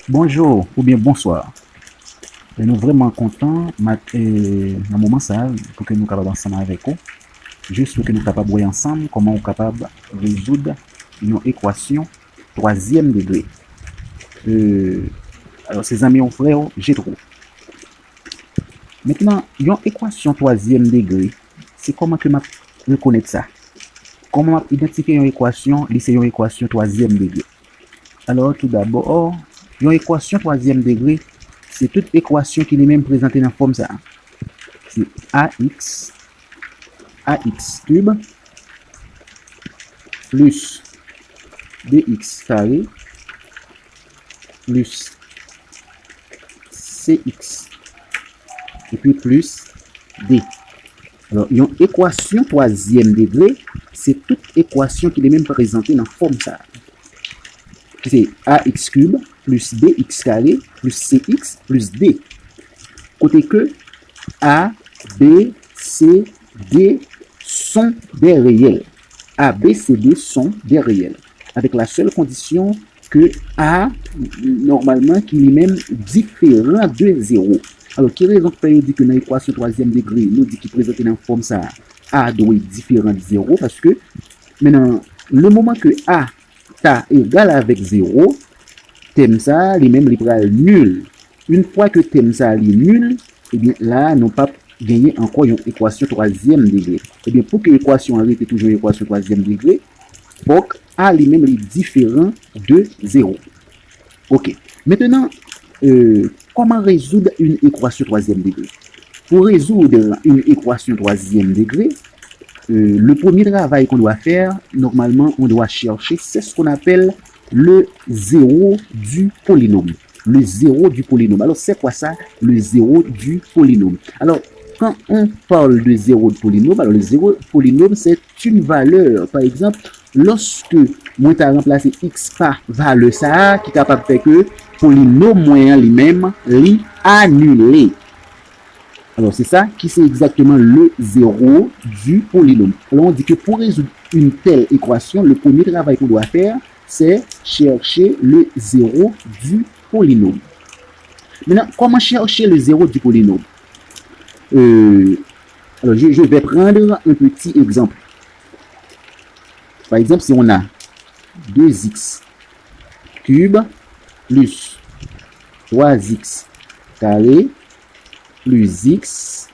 Bonjour ou bien bonsoir. Et nous vraiment contents dans moment ça pour que nous capables ensemble avec vous, juste pour que nous capables voir ensemble comment nous capables résoudre une équation troisième degré. Euh, alors ces amis ou frères, j'ai trop. Maintenant, une équation troisième degré, c'est comment que je reconnaître ça? Comment identifier une équation, c'est une équation troisième degré? Alors tout d'abord, une équation troisième degré, c'est toute équation qui est même présentée dans la forme ça. C'est ax cube plus bx carré plus cx et puis plus d. Alors, une équation troisième degré, c'est toute équation qui est même présentée dans la forme ça. C'est ax cube plus bx carré plus cx plus d. Côté que a, b, c, d sont des réels. A, B, C, D sont des réels. Avec la seule condition que A, normalement, qui est même différent de 0. Alors, quelle raison que dit que dans l'équation troisième degré, nous dit qu'il présente dans forme ça, A doit être différent de 0, parce que maintenant, le moment que A est égal avec 0, thème ça, lui-même, il est nul. Une fois que thème ça est nul, eh bien là, nous pas gagner encore une équation troisième degré. Et bien, pour que l'équation reste toujours une équation troisième degré, il faut que A lui-même est différent de 0. Ok. Maintenant, comment résoudre une équation troisième degré? Pour résoudre une équation troisième degré, le premier travail qu'on doit faire, normalement, on doit chercher, c'est ce qu'on appelle le zéro du polynôme. Le zéro du polynôme. Alors, c'est quoi ça? Le zéro du polynôme. Alors, quand on parle de zéro de polynôme, alors le zéro de polynôme, c'est une valeur. Par exemple, lorsque moi tu as remplacé x par valeur ça, qui est capable de faire que polynôme moyen lui-même, lui annulé. Alors, c'est ça qui c'est exactement le zéro du polynôme. Alors, on dit que pour résoudre une telle équation, le premier travail qu'on doit faire, c'est chercher le zéro du polynôme. Maintenant, comment chercher le zéro du polynôme? Alors, je vais prendre un petit exemple. Par exemple, si on a 2x cube plus 3x carré plus x,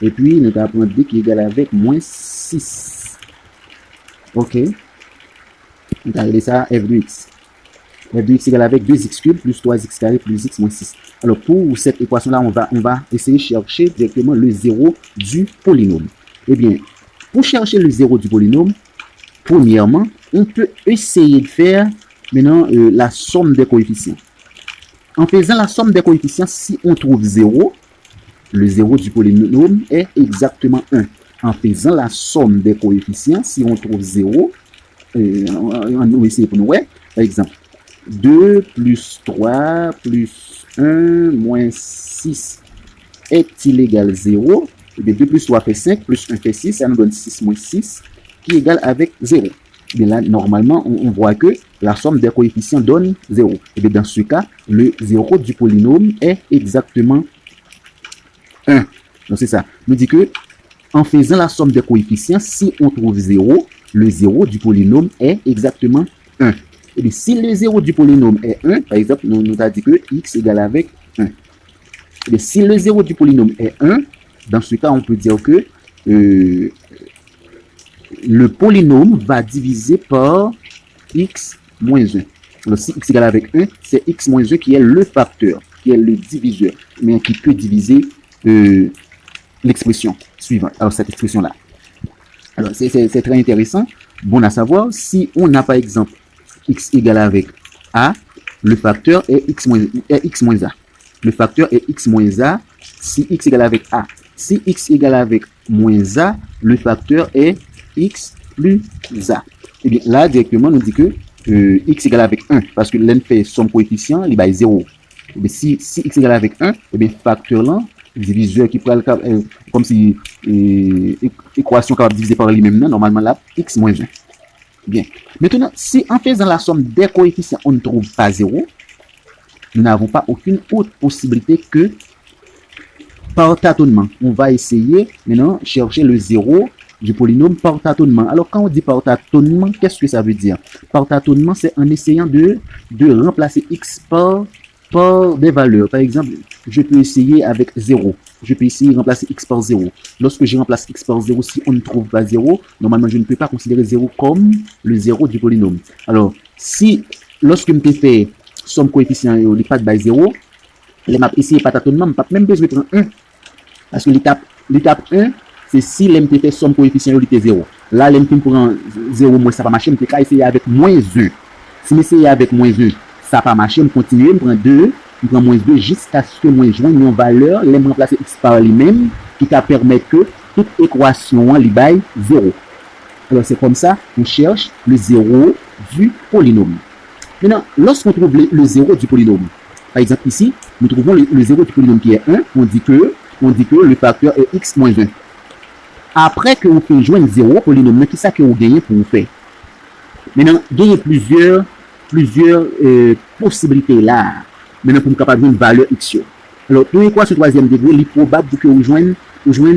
et puis nous allons prendre d qui est égal avec moins 6. Ok. On va appeler ça f de x. F de x égale avec 2x cube plus 3x carré plus x moins 6. Alors, pour cette équation-là, on va essayer de chercher directement le zéro du polynôme. Eh bien, pour chercher le zéro du polynôme, premièrement, on peut essayer de faire maintenant la somme des coefficients. En faisant la somme des coefficients, si on trouve 0, le zéro du polynôme est exactement 1. En faisant la somme des coefficients, si on trouve 0, on va essayer pour nous, ouais, par exemple, 2 plus 3 plus 1 moins 6 est-il égal à 0? Et bien, 2 plus 3 fait 5, plus 1 fait 6, ça nous donne 6 moins 6, qui est égal avec 0. Et bien là, normalement, on voit que la somme des coefficients donne 0. Et bien dans ce cas, le 0 du polynôme est exactement 1. Donc c'est ça. Nous dit que en faisant la somme des coefficients, si on trouve 0, le 0 du polynôme est exactement 1. Et bien, si le 0 du polynôme est 1, par exemple, nous avons dit que x égale avec 1. Et bien, si le 0 du polynôme est 1, dans ce cas, on peut dire que le polynôme va diviser par x moins 1. Alors, si x égale avec 1, c'est x moins 1 qui est le facteur, qui est le diviseur, mais qui peut diviser l'expression suivante. Alors, cette expression-là. Alors, c'est très intéressant. Bon à savoir, si on a par exemple x égale avec a, le facteur est x moins a. Le facteur est x moins a si x égale avec a. Si x égale avec moins a, le facteur est x plus a. Et bien là, directement, nous dit que x égale avec 1, parce que l'un fait son coefficient, il va 0. Et bien, si x égale avec 1, et bien facteur là, diviseur qui prend comme si équation capable de diviser par lui-même, normalement là, x moins 1. Bien. Maintenant, si en faisant la somme des coefficients, on ne trouve pas 0, nous n'avons pas aucune autre possibilité que par tâtonnement. On va essayer maintenant chercher le zéro du polynôme par tâtonnement. Alors, quand on dit par tâtonnement, qu'est-ce que ça veut dire? Par tâtonnement, c'est en essayant de remplacer x par des valeurs. Par exemple, je peux essayer avec 0. Je peux essayer de remplacer x par 0. Lorsque je remplace x par 0, si on ne trouve pas 0, normalement, je ne peux pas considérer 0 comme le 0 du polynôme. Alors, si, lorsque je fais somme coefficient et on pas de 0, les maps ici, pas tâtonnement, je n'ai pas même besoin de prendre 1. Parce que l'étape 1, c'est si l'MT fait somme coefficient et 0. Là, l'MT prend 0 moins, ça va marcher, je peux essayer avec moins 1. Si je essaye avec moins 1, ça va marcher, je continue, je prends 2, je prends moins 2 jusqu'à ce que moi joigne une valeur, je remplace x par lui-même, qui va permettre que toute équation lui baille 0. Alors c'est comme ça qu'on cherche le 0 du polynôme. Maintenant, lorsqu'on trouve le 0 du polynôme, par exemple ici, nous trouvons le 0 du polynôme qui est 1, on dit que le facteur est x moins 1. Après que vous faites joindre 0 polynôme, qui ça que vous gagnez pour vous faire? Maintenant, gagner plusieurs possibilités là. Maintenant, pour nous capable de une valeur x. Alors, pour l'équation troisième degré, il est probable que vous joignez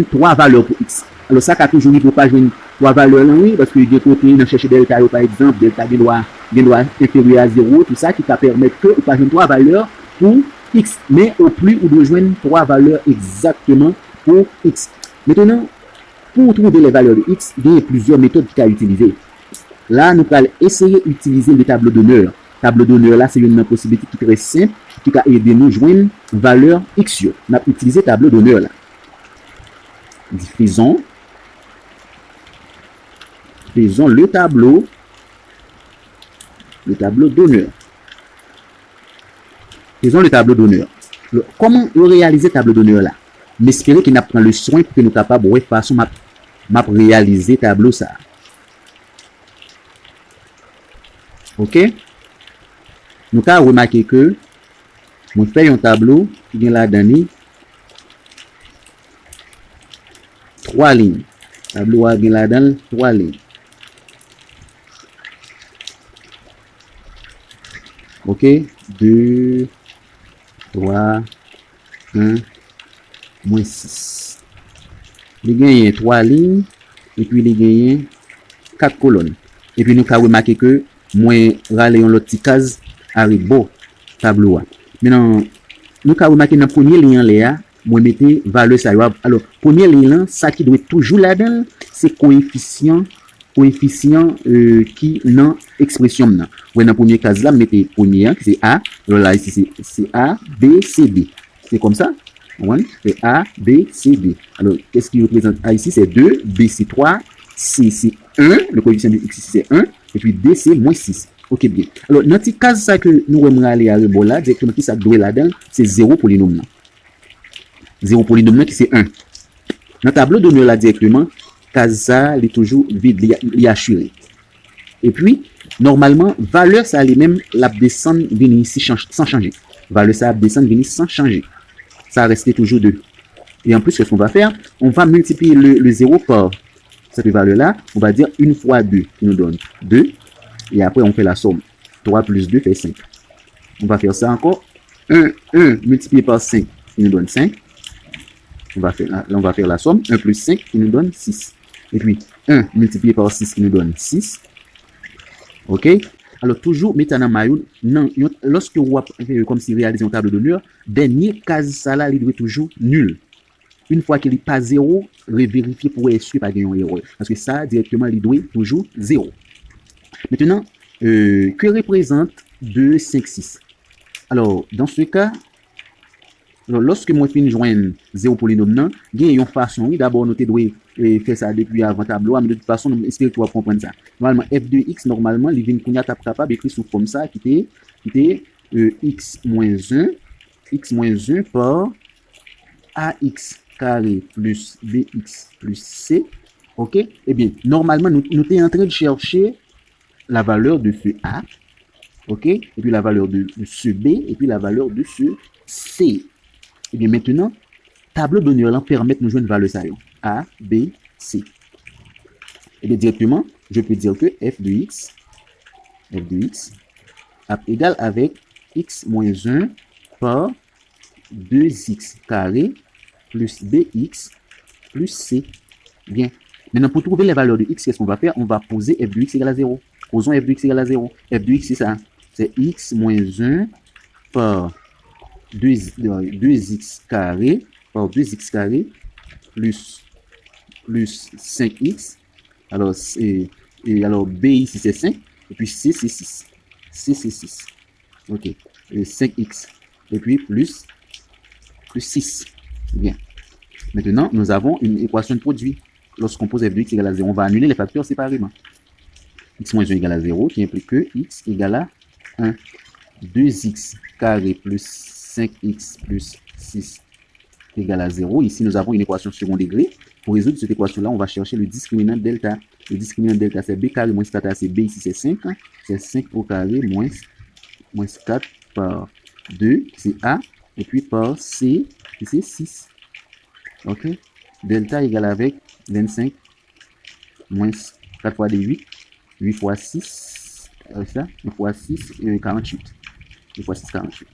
3 valeurs pour x. Alors, ça, quand toujours, il ne faut pas joindre 3 valeurs là, oui, parce que de côté, on cherche delta, par exemple, delta doit inférieur à 0, tout ça, qui va permettre que vous pas joindre 3 valeurs pour x. Mais au plus, vous devez joindre 3 valeurs exactement pour x. Maintenant, pour trouver les valeurs de x, il y a plusieurs méthodes qui sont utilisées. Là, nous allons essayer d'utiliser le tableau d'honneur. Tableau d'honneur, là, c'est une possibilité qui est très simple, qui va aider nous à joindre valeur x. On a utilisé tableau d'honneur là. Faisons le tableau d'honneur. Faisons le tableau d'honneur. Comment réaliser le tableau d'honneur là? M'espérer qu'il n'a pas le soin pour que nous soyons capables de façon m'a réaliser tableau ça. OK? Nous avons remarqué que nous faisons un tableau qui vient là-dedans 3 lignes. Tableau a bien là-dedans 3 lignes. OK? 2, 3, 1, moins 6. Il y a 3 lignes et puis il y a 4 colonnes. Et puis nous avons remarqué que moins râler l'autre petite case avec beau tableau. Maintenant, nous avons remarqué dans la première ligne là, moi mettez valeur ça. Alors, première ligne là, ça qui doit être toujours là-dedans, c'est coefficient qui dans expression là. Dans la première case là, mettez premier qui c'est A. Alors là ici c'est A, B, C, D. C'est comme ça. C'est A, B, C, D. Alors, qu'est-ce qui représente A ici? C'est 2, B, c'est 3, C, c'est 1, le coefficient de X, c'est 1, et puis D, c'est moins 6. Ok, bien. Alors, dans cette case, ça que nous allons aller à rebond là, directement qui ça doit là-dedans, c'est 0 polynôme là. 0 polynôme là qui c'est 1. Dans le tableau de nous là, directement, case ça, il est toujours vide, il est assuré. Et puis, normalement, valeur ça, elle-même, la descendre, venir ici sans changer. Valeur ça, descendre, venir sans changer. Ça reste toujours 2. Et en plus, qu'est-ce qu'on va faire? On va multiplier le 0 par cette valeur-là. On va dire 1 fois 2 qui nous donne 2. Et après, on fait la somme. 3 plus 2 fait 5. On va faire ça encore. 1 multiplié par 5 qui nous donne 5. On va faire la somme. 1 plus 5 qui nous donne 6. Et puis, 1 multiplié par 6 qui nous donne 6. OK? Alors, toujours, maintenant, maillot, non, lorsque vous comme si réalisez un tableau d'honneur, dernier case ça là, il doit être toujours nul. Une fois qu'il n'est pas 0, vérifier pour être sûr qu'il n'y a pas d'erreur. Parce que ça, directement, il doit être toujours 0. Maintenant, que représente 2, 5, 6? Alors, dans ce cas, lorsque moi finis joindre 0 polynôme, il y a une façon, oui, d'abord, nous devons faire ça depuis avant tableau, mais de toute façon, nous espérons que tu vas comprendre ça. Normalement, f de x, normalement, il vient qu'on est capable d'écrire sous forme ça, qui était x moins 1 par ax carré plus bx plus c. OK? Eh bien, normalement, nous sommes en train de chercher la valeur de ce a. OK? Et puis la valeur de ce b, et puis la valeur de ce c. Et bien maintenant, tableau d'honneur permet de nous jouer une valeur ça. A, B, C. Et bien directement, je peux dire que f de x est égal avec x moins 1 par 2x carré plus bx plus c. Bien. Maintenant, pour trouver les valeurs de x, qu'est-ce qu'on va faire? On va poser f de x égale à 0. Posons f de x égale à 0. F de x, c'est ça. C'est x moins 1 par 2x carré par 2x carré plus 5x. Alors, alors b ici, c'est 5. Et puis c, c'est 6. C, c'est 6. OK. Et 5x. Et puis plus 6. Bien. Maintenant, nous avons une équation de produit. Lorsqu'on pose f de x égale à 0, on va annuler les facteurs séparément. X moins 1 égale à 0, qui implique que x égale à 1. 2x carré plus 5x plus 6 égale à 0. Ici, nous avons une équation second degré. Pour résoudre cette équation-là, on va chercher le discriminant de delta. Le discriminant de delta, c'est b carré moins 4a, c'est b ici, c'est 5. C'est 5 au carré moins 4 par 2, c'est a. Et puis par c, c'est 6. OK? Delta égale avec 25 moins 4 fois 2, 8. 8 fois 6, ça, 8 fois 6, 48. 8 fois 6, 48.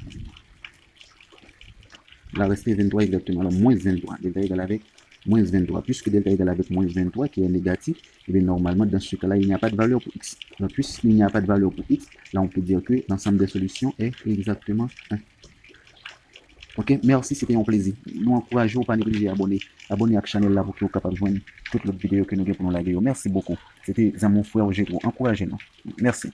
Là, reste 23 exactement. Alors, moins 23. Delta égale avec moins 23. Puisque delta égale avec moins 23, qui est négatif, et bien normalement, dans ce cas-là, il n'y a pas de valeur pour x. Donc, puisqu'il n'y a pas de valeur pour x, là, on peut dire que l'ensemble des solutions est exactement 1. Ok, merci, c'était un plaisir. Nous encourageons pas négliger abonner à la chaîne là pour que vous capable de joindre toutes les vidéos que nous avons pour nous la vidéo. Merci beaucoup. C'était mon frère Gétro. Encouragez-nous. Merci.